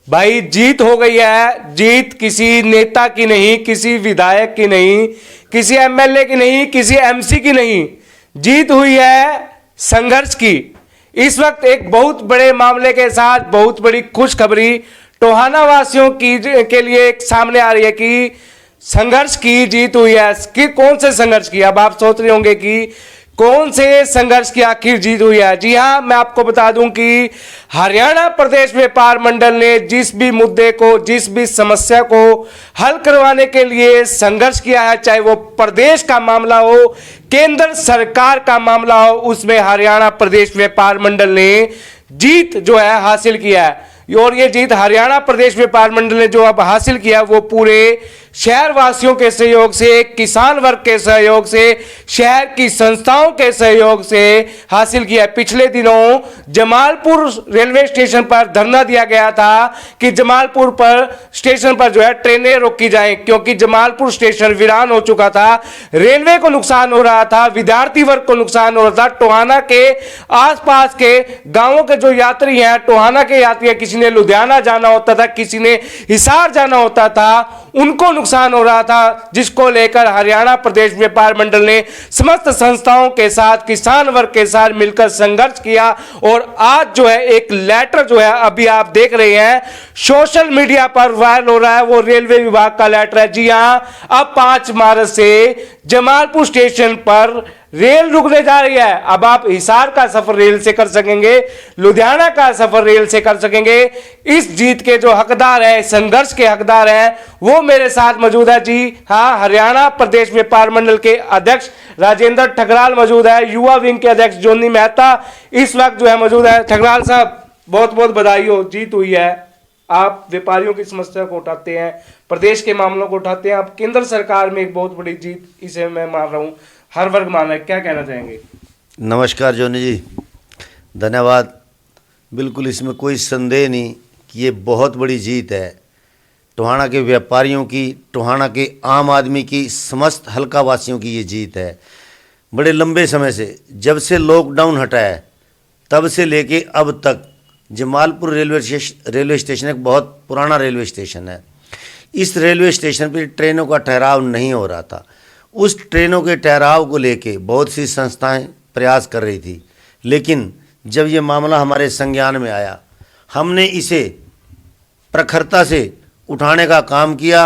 भाई जीत हो गई है। जीत किसी नेता की नहीं, किसी विधायक की नहीं, किसी एमएलए की नहीं, किसी एमसी की नहीं, जीत हुई है संघर्ष की। इस वक्त एक बहुत बड़े मामले के साथ बहुत बड़ी खुशखबरी टोहाना वासियों की के लिए एक सामने आ रही है कि संघर्ष की जीत हुई है। कि कौन से संघर्ष की? अब आप सोच रहे होंगे कि कौन से संघर्ष की आखिर जीत हुई है। जी हां, मैं आपको बता दूं कि हरियाणा प्रदेश व्यापार मंडल ने जिस भी मुद्दे को, जिस भी समस्या को हल करवाने के लिए संघर्ष किया है, चाहे वो प्रदेश का मामला हो, केंद्र सरकार का मामला हो, उसमें हरियाणा प्रदेश व्यापार मंडल ने जीत जो है हासिल किया है। और ये जीत हरियाणा प्रदेश व्यापार मंडल ने जो अब हासिल किया वो पूरे शहर वासियों के सहयोग से, किसान वर्ग के सहयोग से, शहर की संस्थाओं के सहयोग से हासिल किया। पिछले दिनों जमालपुर रेलवे स्टेशन पर धरना दिया गया था कि जमालपुर पर स्टेशन पर जो है ट्रेनें रोकी जाएं, क्योंकि जमालपुर स्टेशन वीरान हो चुका था। रेलवे को नुकसान हो रहा था, विद्यार्थी वर्ग को नुकसान हो रहा था, टोहाना के आसपास के गांवों के जो यात्री हैं, टोहाना के यात्री, किसी ने लुधियाना जाना होता था, किसी ने हिसार जाना होता था, उनको नुकसान हो रहा था, जिसको लेकर हरियाणा प्रदेश व्यापार मंडल ने समस्त संस्थाओं के साथ, किसान वर्ग के साथ मिलकर संघर्ष किया। और आज जो है एक लेटर जो है अभी आप देख रहे हैं सोशल मीडिया पर वायरल हो रहा है, वो रेलवे विभाग का लेटर है। जी हां, अब 5 मार्च से जमालपुर स्टेशन पर रेल रुकने जा रही है। अब आप हिसार का सफर रेल से कर सकेंगे, लुधियाना का सफर रेल से कर सकेंगे। इस जीत के जो हकदार है, संघर्ष के हकदार हैं, वो मेरे साथ मौजूद है। जी हाँ, हरियाणा प्रदेश व्यापार मंडल के अध्यक्ष राजेंद्र ठकराल मौजूद है, युवा विंग के अध्यक्ष जोनी मेहता इस वक्त जो है मौजूद है। ठकराल साहब, बहुत बहुत बधाई हो, जीत हुई है। आप व्यापारियों की समस्या को उठाते हैं, प्रदेश के मामलों को उठाते हैं, आप केंद्र सरकार में एक बहुत बड़ी जीत इसे मैं मान रहा हूं, हर वर्ग मान है। क्या कहना चाहेंगे? नमस्कार जोनी जी, धन्यवाद। बिल्कुल इसमें कोई संदेह नहीं कि ये बहुत बड़ी जीत है टोहाना के व्यापारियों की, टोहाना के आम आदमी की, समस्त हल्का वासियों की ये जीत है। बड़े लंबे समय से, जब से लॉकडाउन हटा है तब से लेके अब तक जमालपुर रेलवे स्टेशन एक बहुत पुराना रेलवे स्टेशन है। इस रेलवे स्टेशन पर ट्रेनों का ठहराव नहीं हो रहा था। उस ट्रेनों के ठहराव को लेके बहुत सी संस्थाएं प्रयास कर रही थी, लेकिन जब ये मामला हमारे संज्ञान में आया, हमने इसे प्रखरता से उठाने का काम किया।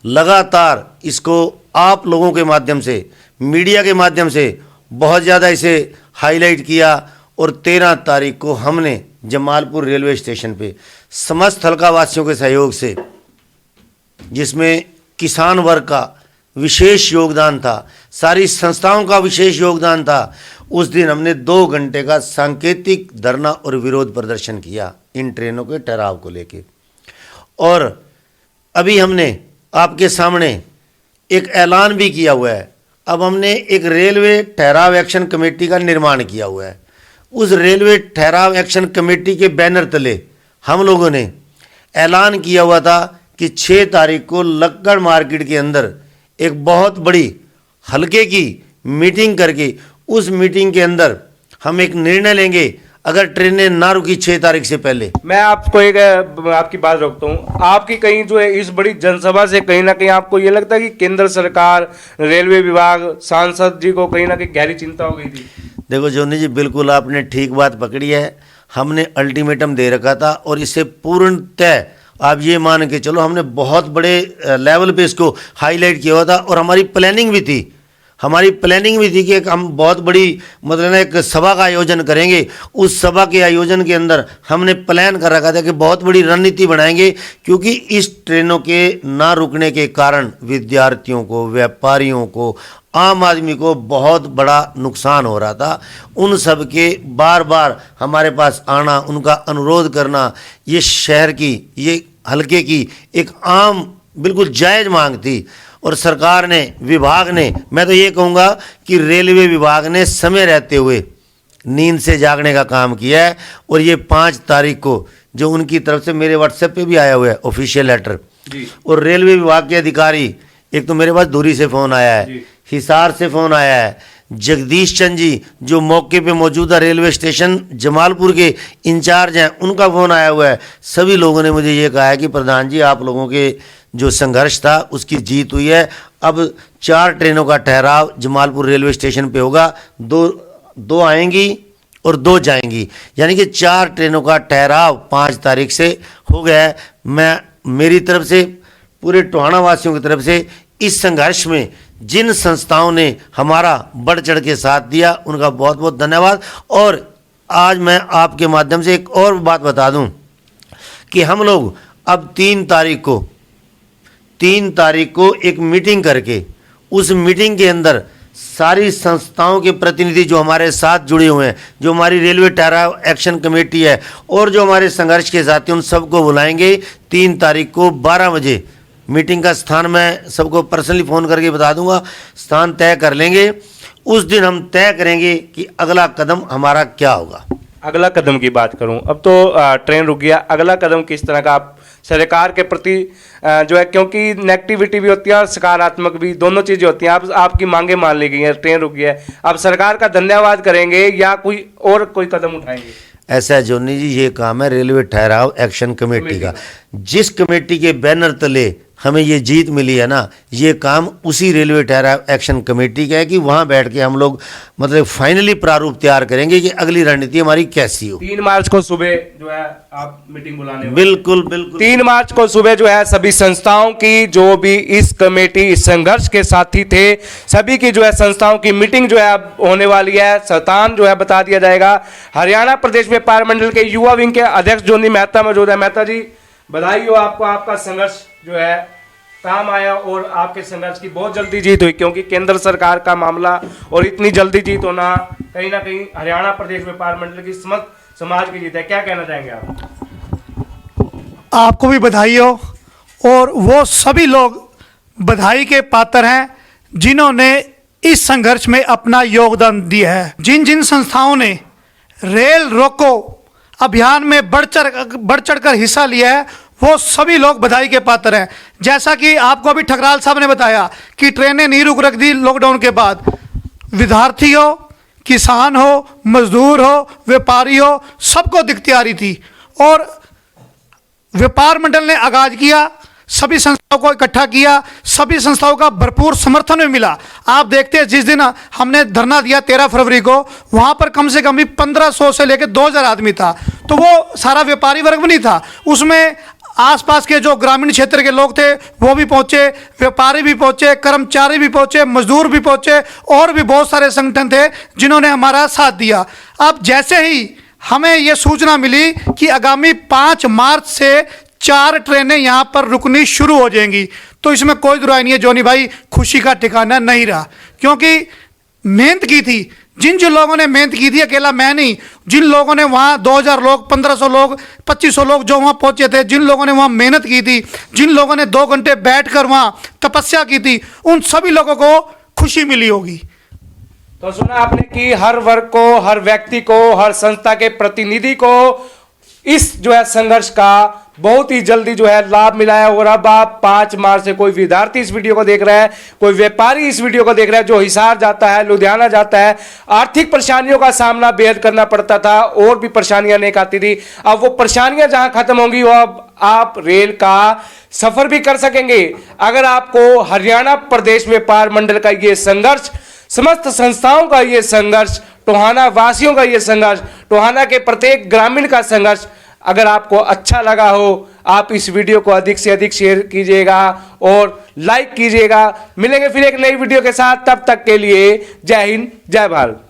लगातार इसको आप लोगों के माध्यम से, मीडिया के माध्यम से बहुत ज़्यादा इसे हाईलाइट किया। और 13 तारीख को हमने जमालपुर रेलवे स्टेशन पे समस्त हल्का वासियों के सहयोग से, जिसमें किसान वर्ग का विशेष योगदान था, सारी संस्थाओं का विशेष योगदान था, उस दिन हमने 2 घंटे का सांकेतिक धरना और विरोध प्रदर्शन किया इन ट्रेनों के ठहराव को लेके। और अभी हमने आपके सामने एक ऐलान भी किया हुआ है। अब हमने एक रेलवे ठहराव एक्शन कमेटी का निर्माण किया हुआ है। उस रेलवे ठहराव एक्शन कमेटी के बैनर तले हम लोगों ने ऐलान किया हुआ था कि 6 तारीख को लक्कड़ मार्केट के अंदर एक बहुत बड़ी हल्के की मीटिंग करके, उस मीटिंग के अंदर हम एक निर्णय लेंगे अगर ट्रेनें ना रुकी 6 तारीख से पहले। मैं आपको एक आपकी बात रोकता हूँ। आपकी कहीं जो है इस बड़ी जनसभा से कहीं ना कहीं आपको ये लगता है कि केंद्र सरकार, रेलवे विभाग, सांसद जी को कहीं ना कहीं गहरी चिंता हो गई थी? देखो जोनी जी, बिल्कुल आपने ठीक बात पकड़ी है। हमने अल्टीमेटम दे रखा था और इसे पूर्णतः आप ये मान के चलो हमने बहुत बड़े लेवल पे इसको हाईलाइट किया हुआ था। और हमारी प्लानिंग भी थी, कि एक हम बहुत बड़ी मतलब एक सभा का आयोजन करेंगे। उस सभा के आयोजन के अंदर हमने प्लान कर रखा था कि बहुत बड़ी रणनीति बनाएंगे, क्योंकि इस ट्रेनों के ना रुकने के कारण विद्यार्थियों को, व्यापारियों को, आम आदमी को बहुत बड़ा नुकसान हो रहा था। उन सब के बार बार हमारे पास आना, उनका अनुरोध करना, ये शहर की, ये हल्के की एक आम बिल्कुल जायज़ मांग थी। और सरकार ने, विभाग ने, मैं तो ये कहूँगा कि रेलवे विभाग ने समय रहते हुए नींद से जागने का काम किया है। और ये 5 तारीख को जो उनकी तरफ से मेरे व्हाट्सएप पे भी आया हुआ है ऑफिशियल लेटर, और रेलवे विभाग के अधिकारी, एक तो मेरे पास दूरी से फ़ोन आया है, हिसार से फ़ोन आया है, जगदीश चंद जी जो मौके पे मौजूदा रेलवे स्टेशन जमालपुर के इंचार्ज हैं, उनका फ़ोन आया हुआ है। सभी लोगों ने मुझे ये कहा है कि प्रधान जी आप लोगों के जो संघर्ष था उसकी जीत हुई है। अब 4 ट्रेनों का ठहराव जमालपुर रेलवे स्टेशन पे होगा, दो आएंगी और 2 जाएंगी, यानी कि 4 ट्रेनों का ठहराव 5 तारीख से हो गया है। मैं मेरी तरफ से, पूरे टोहाना वासियों की तरफ से इस संघर्ष में जिन संस्थाओं ने हमारा बढ़ चढ़ के साथ दिया उनका बहुत बहुत धन्यवाद। और आज मैं आपके माध्यम से एक और बात बता दूं कि हम लोग अब 3 तारीख को एक मीटिंग करके, उस मीटिंग के अंदर सारी संस्थाओं के प्रतिनिधि जो हमारे साथ जुड़े हुए हैं, जो हमारी रेलवे ठहराव एक्शन कमेटी है और जो हमारे संघर्ष के साथी, उन सबको बुलाएंगे 3 तारीख को 12 बजे। मीटिंग का स्थान मैं सबको पर्सनली फ़ोन करके बता दूंगा, स्थान तय कर लेंगे। उस दिन हम तय करेंगे कि अगला कदम हमारा क्या होगा। अगला कदम की बात करूं, अब तो ट्रेन रुक गया, अगला कदम किस तरह का आप सरकार के प्रति जो है, क्योंकि नेगेटिविटी भी होती है और सकारात्मक भी, दोनों चीज़ें होती हैं। आपकी मांगे मान ली गई हैं, ट्रेन रुक गया है, अब सरकार का धन्यवाद करेंगे या कोई कदम उठाएंगे? ऐसा है जोनी जी, ये काम है रेलवे ठहराव एक्शन कमेटी का। जिस कमेटी के बैनर तले हमें ये जीत मिली है ना, ये काम उसी रेलवे ठहराव एक्शन कमेटी का है कि वहाँ बैठ के हम लोग मतलब फाइनली प्रारूप तैयार करेंगे कि अगली रणनीति हमारी कैसी हो। 3 मार्च को सुबह जो है आप मीटिंग बुलाने वाले? बिल्कुल बिल्कुल। 3 मार्च को सुबह जो है सभी संस्थाओं की, जो भी इस कमेटी, इस संघर्ष के साथी थे, सभी की जो है संस्थाओं की मीटिंग जो है अब होने वाली है। स्थान जो है बता दिया जाएगा। हरियाणा प्रदेश व्यापार मंडल के युवा विंग के अध्यक्ष जोनी मेहता मौजूद है। मेहता जी, बधाई हो आपको, आपका संघर्ष जो है काम आया और आपके संघर्ष की बहुत जल्दी जीत हुई, क्योंकि केंद्र सरकार का मामला और इतनी जल्दी जीत होना कहीं ना कहीं हरियाणा प्रदेश व्यापार मंडल की समस्त समाज की जीत है। क्या कहना चाहेंगे आप? आपको भी बधाई हो, और वो सभी लोग बधाई के पात्र हैं जिन्होंने इस संघर्ष में अपना योगदान दिया है। जिन जिन संस्थाओं ने रेल रोको अभियान में बढ़ चढ़ कर हिस्सा लिया है, वो सभी लोग बधाई के पात्र हैं। जैसा कि आपको अभी ठकराल साहब ने बताया कि ट्रेनें नहीं रख दी लॉकडाउन के बाद, विद्यार्थी हो, किसान हो, मजदूर हो, व्यापारी हो, सबको दिक्कतें आ रही थी और व्यापार मंडल ने आगाज किया, सभी संस्थाओं को इकट्ठा किया, सभी संस्थाओं का भरपूर समर्थन भी मिला। आप देखते हैं जिस दिन हमने धरना दिया 13 फरवरी को, वहां पर कम से कम भी 1500 से लेकर 2000 आदमी था। तो वो सारा व्यापारी वर्ग भी नहीं था, उसमें आसपास के जो ग्रामीण क्षेत्र के लोग थे वो भी पहुंचे, व्यापारी भी पहुंचे, कर्मचारी भी पहुंचे, मजदूर भी पहुंचे, और भी बहुत सारे संगठन थे जिन्होंने हमारा साथ दिया। अब जैसे ही हमें ये सूचना मिली कि आगामी 5 मार्च से 4 ट्रेनें यहाँ पर रुकनी शुरू हो जाएंगी, तो इसमें कोई दुराई नहीं है जोनी भाई, खुशी का ठिकाना नहीं रहा। क्योंकि मेहनत की थी, जिन जिन लोगों ने मेहनत की थी, अकेला मैं नहीं, जिन लोगों ने वहाँ 2000 लोग, 1500 लोग, 2500 लोग जो वहाँ पहुँचे थे, जिन लोगों ने वहाँ मेहनत की थी, जिन लोगों ने 2 घंटे बैठकर वहाँ तपस्या की थी, उन सभी लोगों को खुशी मिली होगी। तो सुना आपने कि हर वर्ग को, हर व्यक्ति को, हर संस्था के प्रतिनिधि को इस जो है संघर्ष का बहुत ही जल्दी जो है लाभ मिला है। और अब आप 5 मार्च से कोई विद्यार्थी इस वीडियो को देख रहा है, कोई व्यापारी इस वीडियो को देख रहा है जो हिसार जाता है, लुधियाना जाता है, आर्थिक परेशानियों का सामना बेहद करना पड़ता था और भी परेशानियां नहीं आती थी, अब वो परेशानियां जहां खत्म होंगी वो अब आप रेल का सफर भी कर सकेंगे। अगर आपको हरियाणा प्रदेश व्यापार मंडल का ये संघर्ष, समस्त संस्थाओं का ये संघर्ष, टोहाना वासियों का ये संघर्ष, टोहाना के प्रत्येक ग्रामीण का संघर्ष अगर आपको अच्छा लगा हो, आप इस वीडियो को अधिक से अधिक शेयर कीजिएगा और लाइक कीजिएगा। मिलेंगे फिर एक नई वीडियो के साथ, तब तक के लिए जय हिंद, जय भारत।